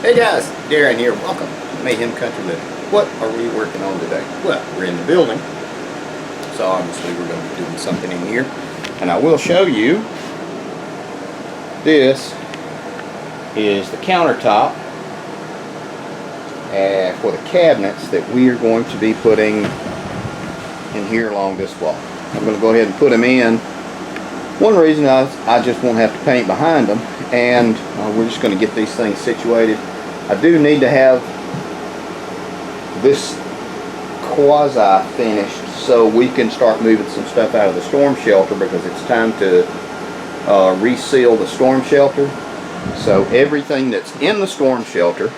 Hey guys, Darren here. Welcome to Mayhem Country Living. What are we working on today? Well, we're in the building, so obviously we're going to be doing something in here. And I will show you, this is the countertop for the cabinets that we are going to be putting in here along this wall. I'm going to go ahead and put them in. One reason I just won't have to paint behind them, and we're just going to get these things situated. I do need to have this quasi finished so we can start moving some stuff out of the storm shelter, because it's time to reseal the storm shelter. So everything that's in the storm shelter,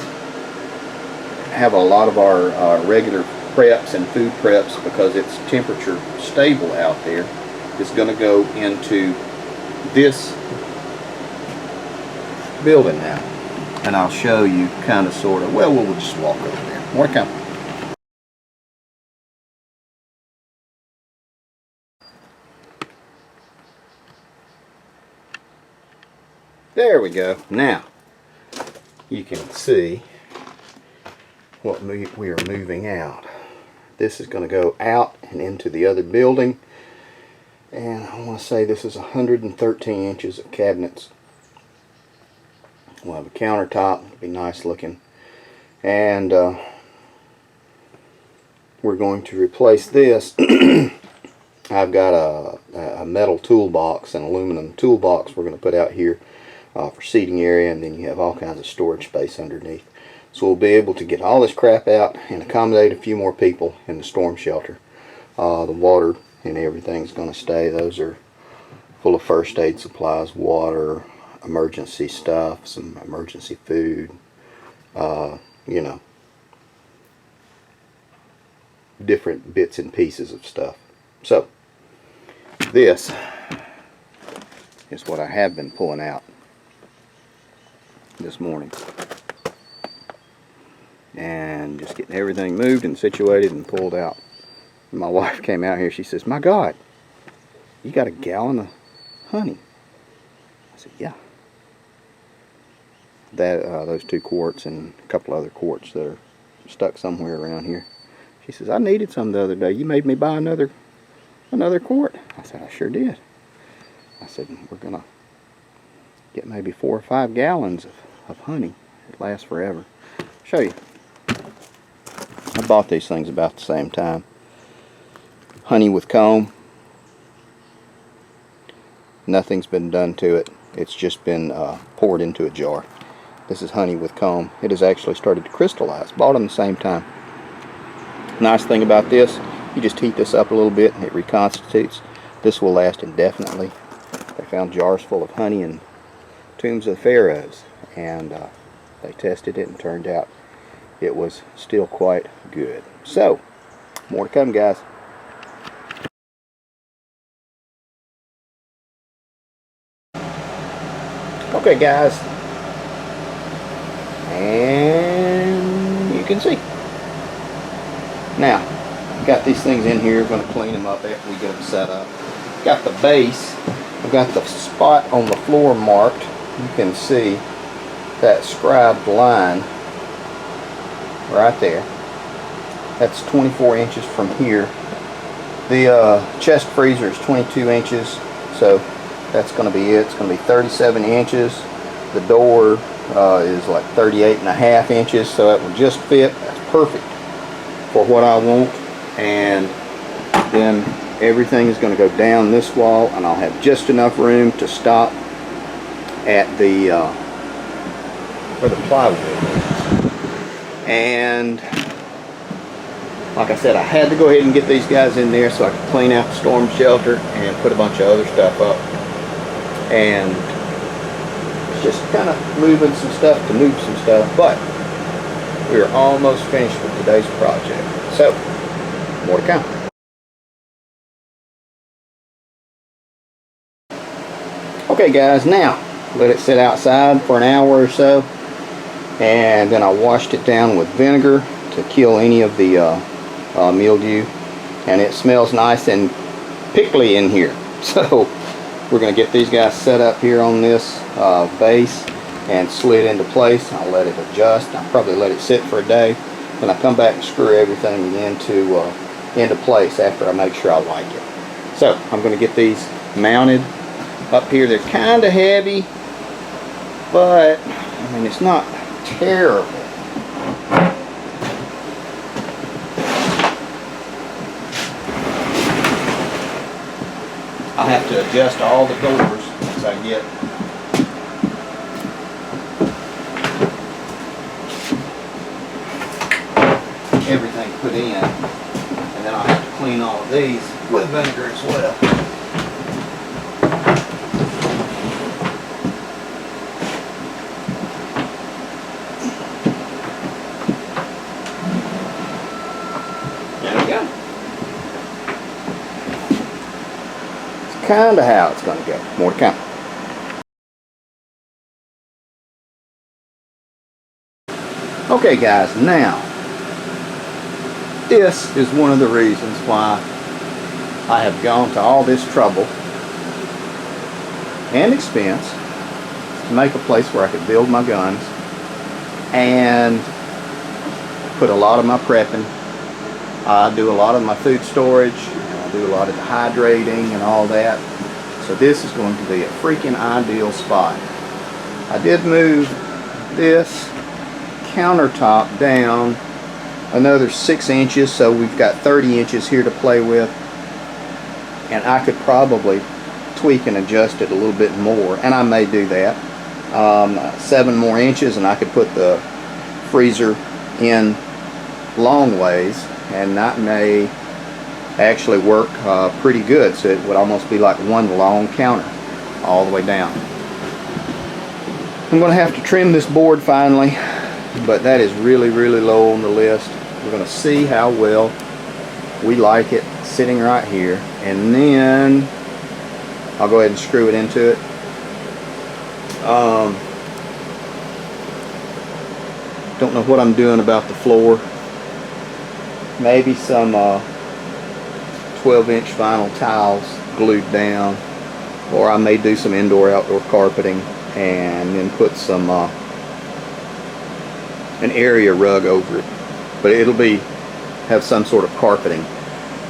have a lot of our regular preps and food preps, because it's temperature stable out there, is going to go into this building now. And I'll show you kind of sort of, well, we'll just walk over there. More come. There we go. Now you can see what we are moving out. This is going to go out and into the other building, and I want to say this is 113 inches of cabinets. We'll have a countertop. It'll be nice looking, and we're going to replace this. I've got a metal toolbox, an aluminum toolbox we're going to put out here for seating area, and then you have all kinds of storage space underneath. So we'll be able to get all this crap out and accommodate a few more people in the storm shelter. The water and everything's going to stay. Those are full of first aid supplies, water, emergency stuff, some emergency food, you know, different bits and pieces of stuff. So this is what I have been pulling out this morning, and just getting everything moved and situated and pulled out. My wife came out here, she says, "My God, you got a gallon of honey." I said, "Yeah." That those 2 quarts and a couple other quarts that are stuck somewhere around here. She says, "I needed some the other day. You made me buy another quart." I said, "I sure did." I said, "We're gonna get maybe 4 or 5 gallons of honey. It lasts forever." I'll show you. I bought these things about the same time. Honey with comb. Nothing's been done to it. It's just been poured into a jar. This is honey with comb. It has actually started to crystallize. Bought them the same time. Nice thing about this, you just heat this up a little bit and it reconstitutes. This will last indefinitely. They found jars full of honey in tombs of the pharaohs, and they tested it and turned out it was still quite good. So, more to come, guys. Okay, guys, and you can see. Now, got these things in here. Going to clean them up after we get them set up. Got the base. I've got the spot on the floor marked. You can see that scribed line right there. That's 24 inches from here. The chest freezer is 22 inches, so that's going to be it. It's going to be 37 inches. The door is like 38.5 inches, so it will just fit. That's perfect for what I want. And then everything is going to go down this wall, and I'll have just enough room to stop at the where the plywood is. And like I said, I had to go ahead and get these guys in there so I could clean out the storm shelter and put a bunch of other stuff up, and just kind of moving some stuff to move some stuff. But we are almost finished with today's project, so more to come. Okay, guys, now let it sit outside for an hour or so, and then I washed it down with vinegar to kill any of the mildew, and it smells nice and pickly in here. So we're going to get these guys set up here on this base, and slid into place. I'll let it adjust. I'll probably let it sit for a day. Then I come back and screw everything into place after I make sure I like it. So I'm going to get these mounted up here. They're kind of heavy, but I mean, it's not terrible. I'll have to adjust all the doors once I get everything put in, and then I'll have to clean all of these with vinegar as well. There we go. It's kind of how it's going to go. More to come. Okay guys, now this is one of the reasons why I have gone to all this trouble and expense to make a place where I could build my guns and put a lot of my prepping. I do a lot of my food storage, and I do a lot of the hydrating and all that. So this is going to be a freaking ideal spot. I did move this countertop down another 6 inches, so we've got 30 inches here to play with, and I could probably tweak and adjust it a little bit more, and I may do that. 7 more inches and I could put the freezer in long ways, and that may actually work pretty good, so it would almost be like one long counter all the way down. I'm going to have to trim this board finally, but that is really low on the list. We're going to see how well we like it sitting right here, and then I'll go ahead and screw it into it. Don't know what I'm doing about the floor. Maybe some 12-inch vinyl tiles glued down, or I may do some indoor-outdoor carpeting and then put some an area rug over it, but it'll have some sort of carpeting.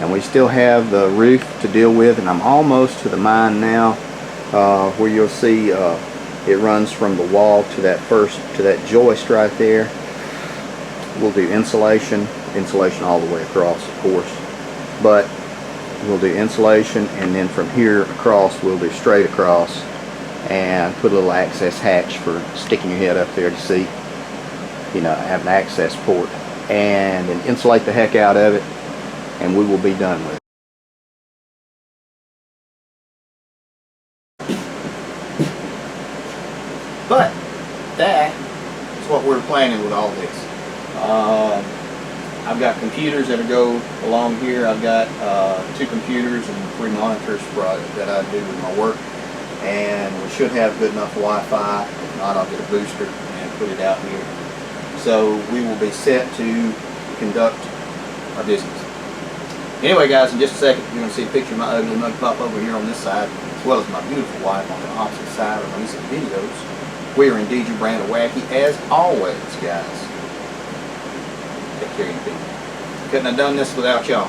And we still have the roof to deal with, and I'm almost to the mine now, where you'll see it runs from the wall to that joist right there. We'll do insulation all the way across, of course, but we'll do insulation, and then from here across we'll do straight across and put a little access hatch for sticking your head up there to see, you know, have an access port, and then insulate the heck out of it, and we will be done with it. But that is what we're planning with all this. I've got computers that go along here. I've got 2 computers and 3 monitors that I do with my work, and we should have good enough Wi-Fi. If not, I'll get a booster and put it out here. So we will be set to conduct our business. Anyway guys, in just a second you're going to see a picture of my ugly mug pop over here on this side, as well as my beautiful wife on the opposite side of recent videos. We are indeed your brand of wacky, as always guys. Take care of you people. Couldn't have done this without y'all.